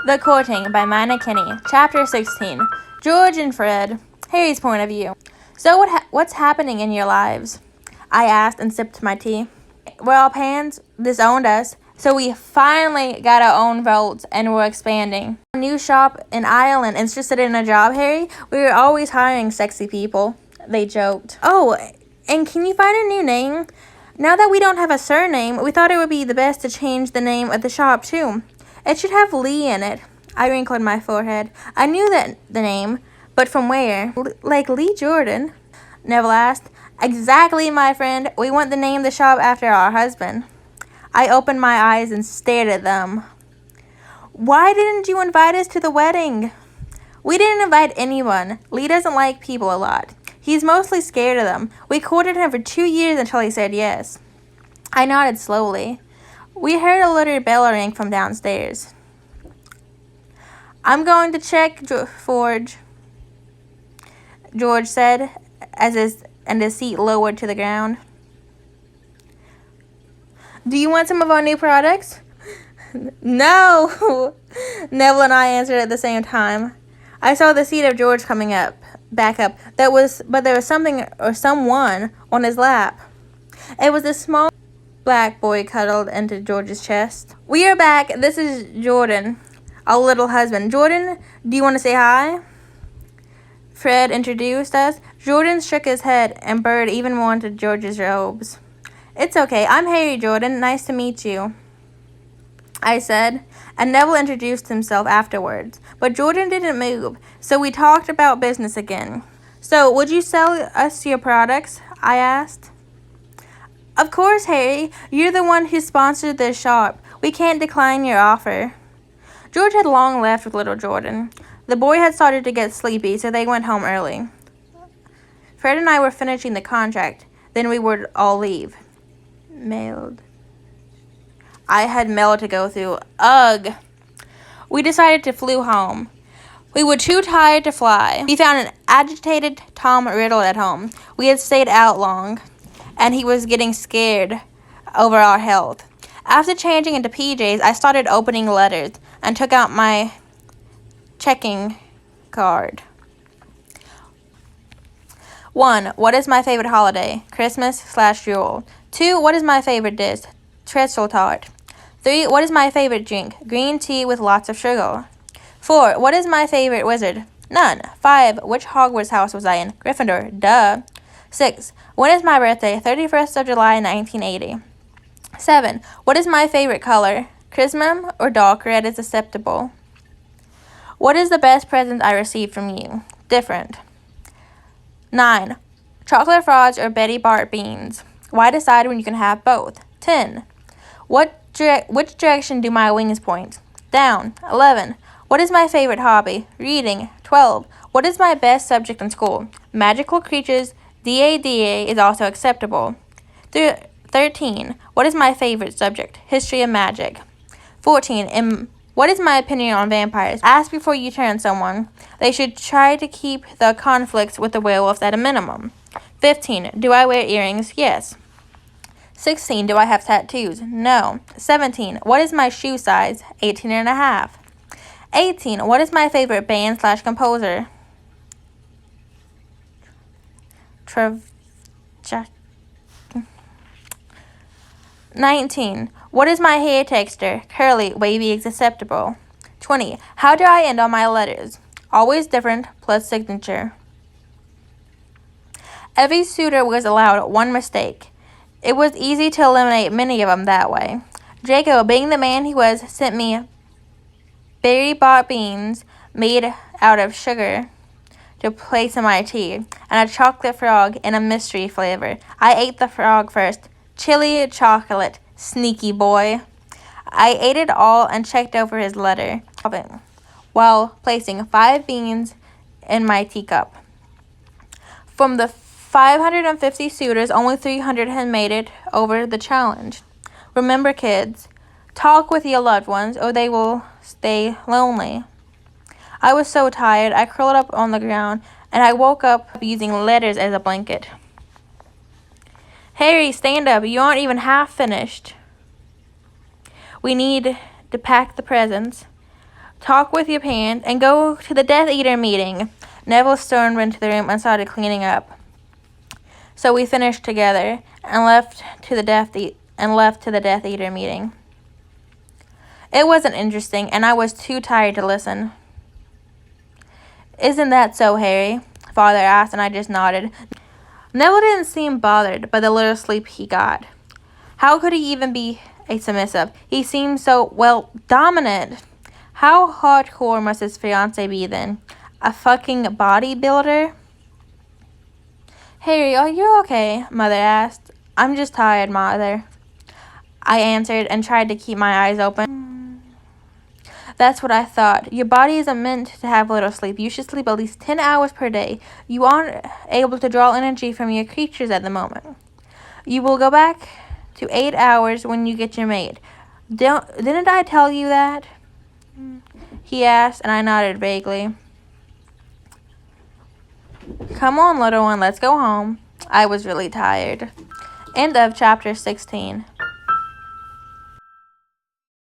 The Courting by Meinekeime, Chapter 16. George and Fred. Harry's point of view. So what's happening in your lives? I asked and sipped my tea. Well, Pans disowned us, so we finally got our own votes and we're expanding. A new shop in Ireland interested in a job, Harry? We were always hiring sexy people. They joked. Oh, and can you find a new name? Now that we don't have a surname, we thought it would be the best to change the name of the shop too. It should have Lee in it. I wrinkled my forehead. I knew the name, but from where? Like Lee Jordan? Neville asked. Exactly, my friend. We want to name the shop after our husband. I opened my eyes and stared at them. Why didn't you invite us to the wedding? We didn't invite anyone. Lee doesn't like people a lot. He's mostly scared of them. We courted him for 2 years until he said yes. I nodded slowly. We heard a little bell ring from downstairs. I'm going to check, Forge, George said, as his seat lowered to the ground. Do you want some of our new products? No! Neville and I answered at the same time. I saw the seat of George back up. But there was something or someone on his lap. It was a small black boy cuddled into George's chest. We are back. This is Jordan, our little husband. Jordan, do you want to say hi? Fred introduced us. Jordan shook his head, and Bird even wanted George's robes. It's okay. I'm Harry Jordan. Nice to meet you, I said, and Neville introduced himself afterwards. But Jordan didn't move, so we talked about business again. So, would you sell us your products? I asked. Of course, Harry. You're the one who sponsored this shop. We can't decline your offer. George had long left with little Jordan. The boy had started to get sleepy, so they went home early. Fred and I were finishing the contract. Then we would all leave. Mailed. I had mail to go through. Ugh. We decided to flew home. We were too tired to fly. We found an agitated Tom Riddle at home. We had stayed out long, and he was getting scared over our health. After changing into PJs, I started opening letters and took out my checking card. 1. What is my favorite holiday? Christmas/Yule. 2. What is my favorite dish? Trestle tart. 3. What is my favorite drink? Green tea with lots of sugar. 4. What is my favorite wizard? None. 5. Which Hogwarts house was I in? Gryffindor. Duh. 6. When is my birthday? 31st of July, 1980. 7. What is my favorite color? Crimson or dark red is acceptable. What is the best present I received from you? Different. 9. Chocolate frogs or Betty Bart beans? Why decide when you can have both? 10. Which direction do my wings point? Down. 11. What is my favorite hobby? Reading. 12. What is my best subject in school? Magical creatures. DADA is also acceptable. 13. What is my favorite subject? History and magic. 14. What is my opinion on vampires? Ask before you turn someone. They should try to keep the conflicts with the werewolves at a minimum. 15. Do I wear earrings? Yes. 16. Do I have tattoos? No. 17. What is my shoe size? 18 and a half. 18. What is my favorite band/composer? 19. What is my hair texture? Curly, wavy is acceptable. 20. How do I end all my letters? Always different, plus signature. Every suitor was allowed one mistake. It was easy to eliminate many of them that way. Draco, being the man he was, sent me berry-bought beans made out of sugar to place in my tea, and a chocolate frog in a mystery flavor. I ate the frog first. Chili chocolate, sneaky boy. I ate it all and checked over his letter while placing 5 beans in my teacup. From the 550 suitors, only 300 had made it over the challenge. Remember, kids, talk with your loved ones or they will stay lonely. I was so tired, I curled up on the ground, and I woke up using letters as a blanket. Harry, stand up. You aren't even half finished. We need to pack the presents. talk with your parents, and go to the Death Eater meeting. Neville stormed into the room and started cleaning up. So we finished together and left to the Death Eater meeting. It wasn't interesting, and I was too tired to listen. Isn't that so, Harry? Father asked, and I just nodded. Neville didn't seem bothered by the little sleep he got. How could he even be a submissive? He seemed so, well, dominant. How hardcore must his fiancée be then? A fucking bodybuilder? Harry, are you okay? Mother asked. I'm just tired, Mother, I answered and tried to keep my eyes open. That's what I thought. Your body isn't meant to have little sleep. You should sleep at least 10 hours per day. You aren't able to draw energy from your creatures at the moment. You will go back to 8 hours when you get your mate. Didn't I tell you that? He asked, and I nodded vaguely. Come on, little one, let's go home. I was really tired. End of chapter 16.